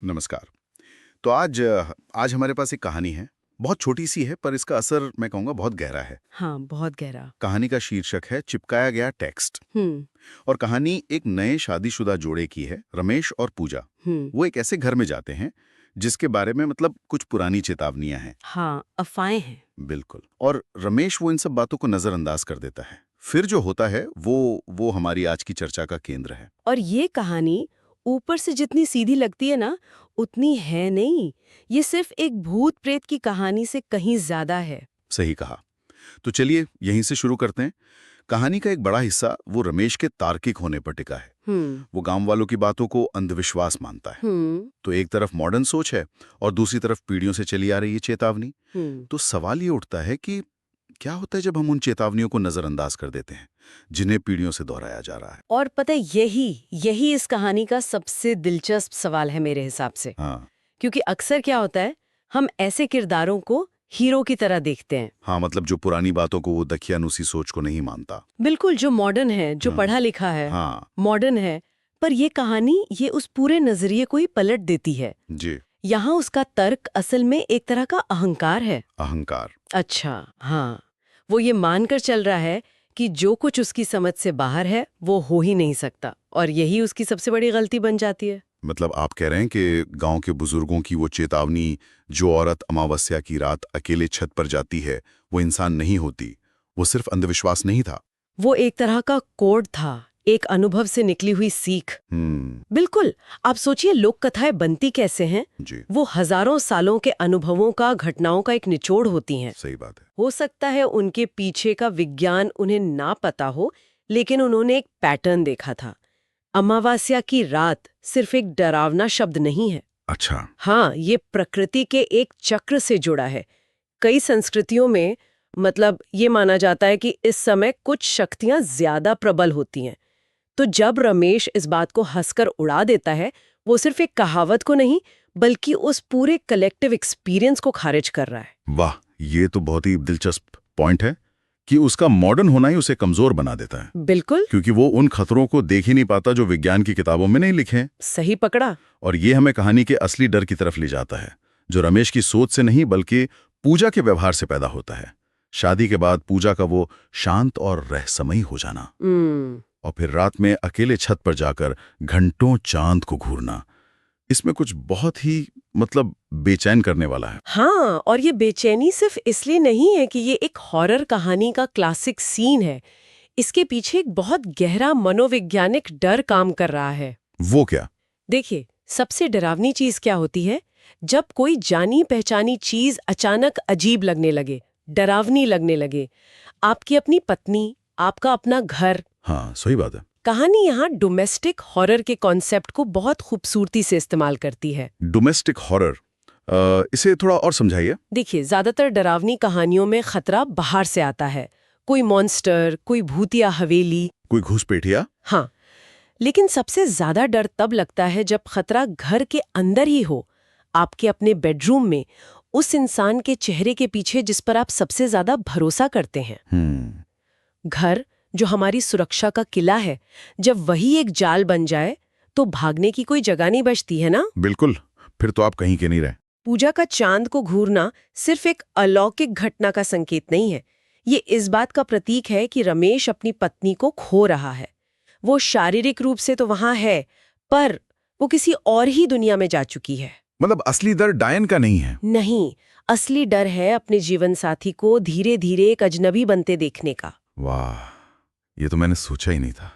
नमस्कार। तो आज हमारे पास एक कहानी है। बहुत छोटी सी है पर इसका असर मैं कहूँगा बहुत गहरा है। हाँ, बहुत गहरा। कहानी का शीर्षक है चिपकाया गया टेक्स्ट। हुँ, और कहानी एक नए शादीशुदा जोड़े की है, रमेश और पूजा। हुँ। वो एक ऐसे घर में जाते हैं जिसके बारे में मतलब कुछ पुरानी चेतावनियां हैं। हाँ, अफ़वाहें हैं। बिल्कुल। और रमेश वो इन सब बातों को नजरअंदाज कर देता है। फिर जो होता है वो हमारी आज की चर्चा का केंद्र है। और ये कहानी ऊपर से जितनी सीधी लगती है ना, उतनी है नहीं। ये सिर्फ़ एक भूत-प्रेत की कहानी से कहीं ज़्यादा है। सही कहा। तो चलिए यहीं से शुरू करते हैं। कहानी का एक बड़ा हिस्सा वो रमेश के तार्किक होने पर टिका है। हुँ, वो गांव वालों की बातों को अंधविश्वास मानता है। हुँ, तो एक तरफ मॉडर्न सोच है और दूसरी तरफ पीढ़ियों से चली आ रही है चेतावनी। हुँ। तो सवाल ये उठता है कि क्या होता है जब हम उन चेतावनियों को नजरअंदाज कर देते हैं जिन्हें पीढ़ियों से दोहराया जा रहा है। और पता है यही यही इस कहानी का सबसे दिलचस्प सवाल है मेरे हिसाब से। हाँ। क्योंकि अक्सर क्या होता है, हम ऐसे किरदारों को हीरो की तरह देखते हैं। हाँ, मतलब जो पुरानी बातों को वो दकियानुसी सोच को नहीं मानता। बिल्कुल, जो मॉडर्न है, जो हाँ। पढ़ा-लिखा है, हाँ मॉडर्न है, पर ये कहानी ये उस पूरे नज़रिए को ही पलट देती है। जी। यहाँ उसका तर्क असल में एक तरह का अहंकार है। अहंकार। अच्छा, हाँ। वो ये मानकर चल रहा है कि जो कुछ उसकी समझ से बाहर है, वो हो ही नहीं सकता और यही उसकी सबसे बड़ी गलती बन जाती है। मतलब आप कह रहे हैं कि गांव के बुजुर्गों की वो चेतावनी, जो औरत अमावस्या की रात अकेले छत पर जाती है वो इंसान नहीं होती, वो सिर्फ अंधविश्वास नहीं था। वो एक तरह का कोड था, एक अनुभव से निकली हुई सीख। बिल्कुल, आप सोचिए लोक कथाएं बनती कैसे हैं? जी। वो हजारों सालों के अनुभवों का, घटनाओं का एक निचोड़ होती हैं। सही बात है। हो सकता है उनके पीछे का विज्ञान उन्हें ना पता हो, लेकिन उन्होंने एक पैटर्न देखा था। अमावस्या की रात सिर्फ एक डरावना शब्द नहीं है। अच्छा। हाँ, ये प्रकृति के एक चक्र से जुड़ा है। कई संस्कृतियों में मतलब ये माना जाता है कि इस समय कुछ शक्तियां ज्यादा प्रबल होती हैं। तो जब रमेश इस बात को हंसकर उड़ा देता है, वो सिर्फ एक कहावत को नहीं, बल्कि उस पूरे कलेक्टिव एक्सपीरियंस को खारिज कर रहा है। वाह, ये तो बहुत ही दिलचस्प पॉइंट है कि उसका मॉडर्न होना ही उसे कमजोर बना देता है, बिल्कुल क्योंकि वो उन खतरों को देख ही नहीं पाता जो विज्ञान की किताबों में नहीं लिखे हैं। सही पकड़ा। और ये हमें कहानी के असली डर की तरफ ले जाता है, जो रमेश की सोच से नहीं बल्कि पूजा के व्यवहार से पैदा होता है। शादी के बाद पूजा का वो शांत और रहस्यमयी हो जाना, और फिर रात में अकेले छत पर जाकर घंटों चांद को घूरना, इसमें कुछ बहुत ही मतलब बेचैन करने वाला है। हाँ, और ये बेचैनी सिर्फ इसलिए नहीं है कि ये एक हॉरर कहानी का क्लासिक सीन है। इसके पीछे एक बहुत गहरा मनोवैज्ञानिक डर काम कर रहा है। वो क्या? देखिए, सबसे डरावनी चीज क्या होती है? जब कोई जानी पहचानी चीज अचानक अजीब लगने लगे, डरावनी लगने लगे। आपकी अपनी पत्नी, आपका अपना घर। हाँ, सही बात है। कहानी यहाँ डोमेस्टिक हॉरर के कॉन्सेप्ट को बहुत खूबसूरती से इस्तेमाल करती है। डोमेस्टिक हॉरर, इसे थोड़ा और समझाइए। देखिए, ज्यादातर डरावनी कहानियों में खतरा बाहर से आता है। कोई मॉन्स्टर, कोई भूतिया हवेली। कोई घुसपैठिया? हाँ, लेकिन सबसे ज्यादा डर तब लगता है जब खतरा घर के अंदर ही हो, आपके अपने बेडरूम में, उस इंसान के चेहरे के पीछे जिस पर आप सबसे ज्यादा भरोसा करते हैं। घर जो हमारी सुरक्षा का किला है, जब वही एक जाल बन जाए तो भागने की कोई जगह नहीं बचती है ना। बिल्कुल। फिर तो आप कहीं के नहीं रहे। पूजा का चांद को घूरना सिर्फ एक अलौकिक घटना का संकेत नहीं है, ये इस बात का प्रतीक है कि रमेश अपनी पत्नी को खो रहा है। वो शारीरिक रूप से तो वहां है, पर वो किसी और ही दुनिया में जा चुकी है। मतलब असली डर डायन का नहीं है। नहीं, असली डर है अपने जीवन साथी को धीरे धीरे एक अजनबी बनते देखने का। वाह, ये तो मैंने सोचा ही नहीं था।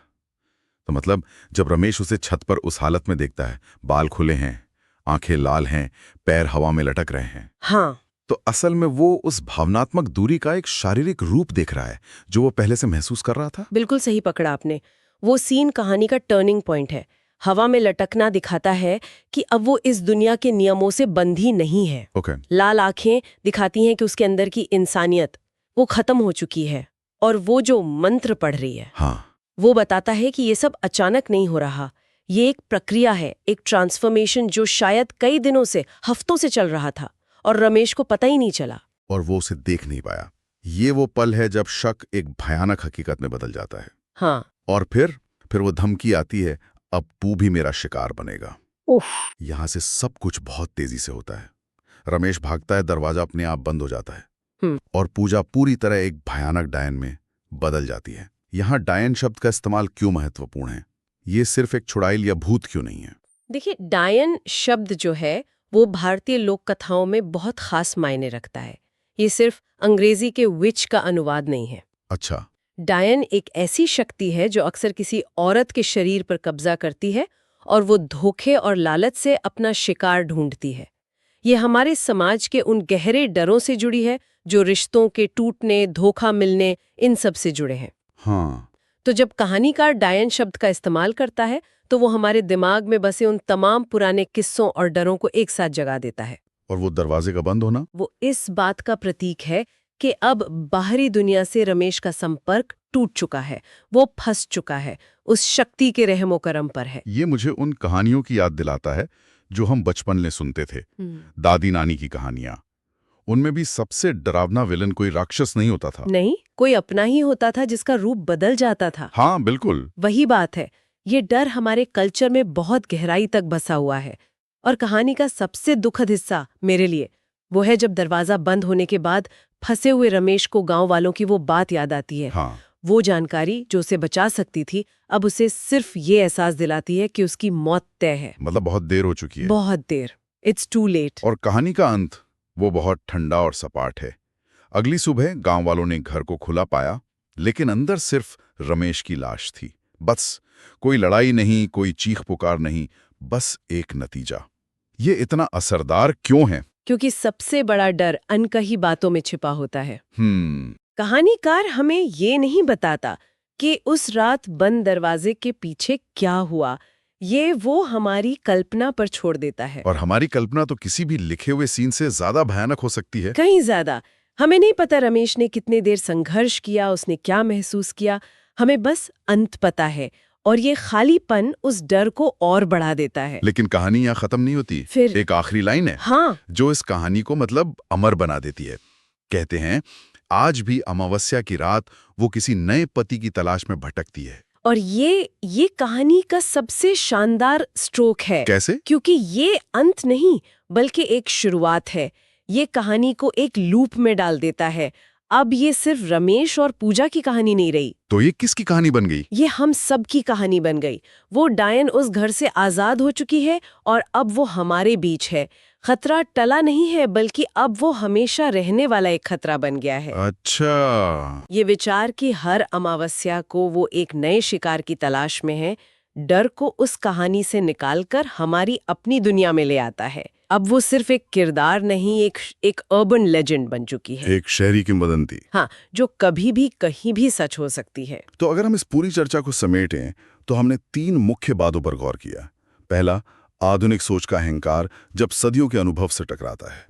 तो मतलब जब रमेश उसे छत पर उस हालत में देखता है, बाल खुले हैं, आंखें लाल हैं, पैर हवा में लटक रहे हैं, हाँ, तो असल में वो उस भावनात्मक दूरी का एक शारीरिक रूप देख रहा है जो वो पहले से महसूस कर रहा था। बिल्कुल सही पकड़ा आपने। वो सीन कहानी का टर्निंग पॉइंट है। हवा में लटकना दिखाता है कि अब वो इस दुनिया के नियमों से बंधी नहीं है। ओके। लाल आंखें दिखाती हैं कि उसके अंदर की इंसानियत वो खत्म हो चुकी है, और वो जो मंत्र पढ़ रही है, हाँ। वो बताता है कि ये सब अचानक नहीं हो रहा। ये एक प्रक्रिया है, एक ट्रांसफॉर्मेशन जो शायद कई दिनों से, हफ्तों से चल रहा था और रमेश को पता ही नहीं चला। और वो उसे देख नहीं पाया। ये वो पल है जब शक एक भयानक हकीकत में बदल जाता है। हाँ, और फिर वो धमकी आती है, अब तू भी मेरा शिकार बनेगा। उफ। यहां से सब कुछ बहुत तेजी से होता है। रमेश भागता है, दरवाजा अपने आप बंद हो जाता है और पूजा पूरी तरह एक भयानक डायन में बदल जाती है। यहाँ डायन शब्द का इस्तेमाल क्यों महत्वपूर्ण है? ये सिर्फ एक चुड़ैल या भूत क्यों नहीं है? देखिए, डायन शब्द जो है वो भारतीय लोक कथाओं में बहुत खास मायने रखता है। ये सिर्फ अंग्रेजी के विच का अनुवाद नहीं है। अच्छा। डायन एक ऐसी शक्ति है जो अक्सर किसी औरत के शरीर पर कब्जा करती है और वो धोखे और लालच से अपना शिकार ढूंढती है। ये हमारे समाज के उन गहरे डरों से जुड़ी है जो रिश्तों के टूटने, धोखा मिलने, इन सब से जुड़े हैं। हाँ। तो जब कहानीकार डायन शब्द का इस्तेमाल करता है तो वो हमारे दिमाग में बसे उन तमाम पुराने किस्सों और डरों को एक साथ जगा देता है। और वो दरवाजे का बंद होना? वो इस बात का प्रतीक है कि अब बाहरी दुनिया से रमेश का संपर्क टूट चुका है, वो फंस चुका है, उस शक्ति के रहमो करम पर है। ये मुझे उन कहानियों की याद दिलाता है जो हम बचपन में सुनते थे, दादी नानी की कहानियां। उनमें भी सबसे डरावना विलन कोई राक्षस नहीं होता था। नहीं, कोई अपना ही होता था जिसका रूप बदल जाता था। हाँ बिल्कुल। वही बात है, ये डर हमारे कल्चर में बहुत गहराई तक बसा हुआ है। और कहानी का सबसे दुखद हिस्सा मेरे लिए वो है जब दरवाजा बंद होने के बाद फंसे हुए रमेश को गांव वालों की वो बात याद आती है। हाँ। वो जानकारी जो उसे बचा सकती थी अब उसे सिर्फ ये एहसास दिलाती है कि उसकी मौत तय है। मतलब बहुत देर हो चुकी है। बहुत देर। It's to late. और कहानी का अंत वो बहुत ठंडा और सपाट है। अगली सुबह गांव वालों ने घर को खुला पाया, लेकिन अंदर सिर्फ रमेश की लाश थी। बस कोई लड़ाई नहीं, कोई चीख पुकार नहीं, बस एक नतीजा। ये इतना असरदार क्यों है? क्योंकि सबसे बड़ा डर अनकही बातों में छिपा होता है। हम्म। कहानीकार हमें ये नहीं बताता कि उस रात बंद दरवाजे के पीछे क्या हुआ, ये वो हमारी कल्पना पर छोड़ देता है। और हमारी कल्पना तो किसी भी लिखे हुए सीन से ज्यादा भयानक हो सकती है। कहीं ज्यादा। हमें नहीं पता रमेश ने कितने देर संघर्ष किया, उसने क्या महसूस किया, हमें बस अंत पता है। और ये खालीपन उस डर को और बढ़ा देता है। लेकिन कहानी यहाँ खत्म नहीं होती। फिर एक आखिरी लाइन है हाँ, जो इस कहानी को मतलब अमर बना देती है। कहते हैं, आज भी अमावस्या की रात वो किसी नए पति की तलाश में भटकती है। और ये कहानी का सबसे शानदार स्ट्रोक है। कैसे? क्योंकि ये अंत नहीं बल्कि एक शुरुआत है। ये कहानी को एक लूप में डाल देता है। अब ये सिर्फ रमेश और पूजा की कहानी नहीं रही, तो ये किसकी कहानी बन गई? ये हम सब की कहानी बन गई। वो डायन उस घर से आजाद हो चुकी है और अब वो हमारे बीच है। खतरा टला नहीं है बल्कि अब वो हमेशा रहने वाला एक खतरा बन गया है। अच्छा। ये विचार कि हर अमावस्या को वो एक नए शिकार की तलाश में है, डर को उस कहानी से निकालकर हमारी अपनी दुनिया में ले आता है। अब वो सिर्फ एक किरदार नहीं, एक अर्बन लेजेंड बन चुकी है। एक शहरी किंवदंती। हाँ, जो कभी भी कहीं भी सच हो सकती है। तो अगर हम इस पूरी चर्चा को समेटें तो हमने 3 मुख्य बातों पर गौर किया। पहला, आधुनिक सोच का अहंकार जब सदियों के अनुभव से टकराता है।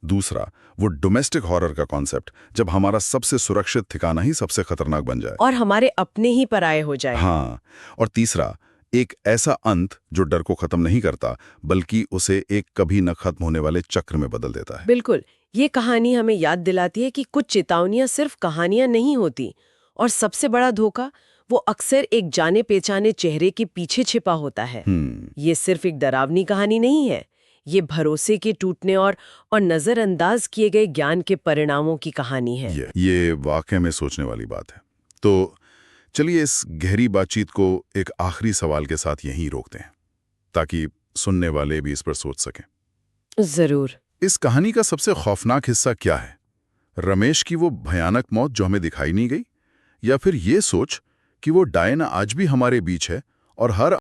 दूसरा, वो डोमेस्टिक हॉरर का कॉन्सेप्ट जब हमारा सबसे सुरक्षित ठिकाना ही सबसे खतरनाक बन जाए और हमारे अपने ही पराये हो जाए। हाँ। और तीसरा, एक ऐसा अंत जो डर को खत्म नहीं करता बल्कि उसे एक कभी न खत्म होने वाले चक्र में बदल देता है। बिल्कुल। ये कहानी हमें याद दिलाती है कि कुछ चेतावनियां सिर्फ कहानियां नहीं होती, और सबसे बड़ा धोखा वो अक्सर एक जाने पहचाने चेहरे के पीछे छिपा होता है। ये सिर्फ एक डरावनी कहानी नहीं है, ये भरोसे के टूटने और नजरअंदाज किए गए ज्ञान के परिणामों की कहानी है। ये वाकई में सोचने वाली बात है। तो चलिए इस गहरी बातचीत को एक आखिरी सवाल के साथ यहीं रोकते हैं ताकि सुनने वाले भी इस पर सोच सकें। जरूर। इस कहानी का सबसे खौफनाक हिस्सा क्या है? रमेश की वो भयानक मौत जो हमें दिखाई नहीं गई, या फिर ये सोच कि वो डायना आज भी हमारे बीच है और हर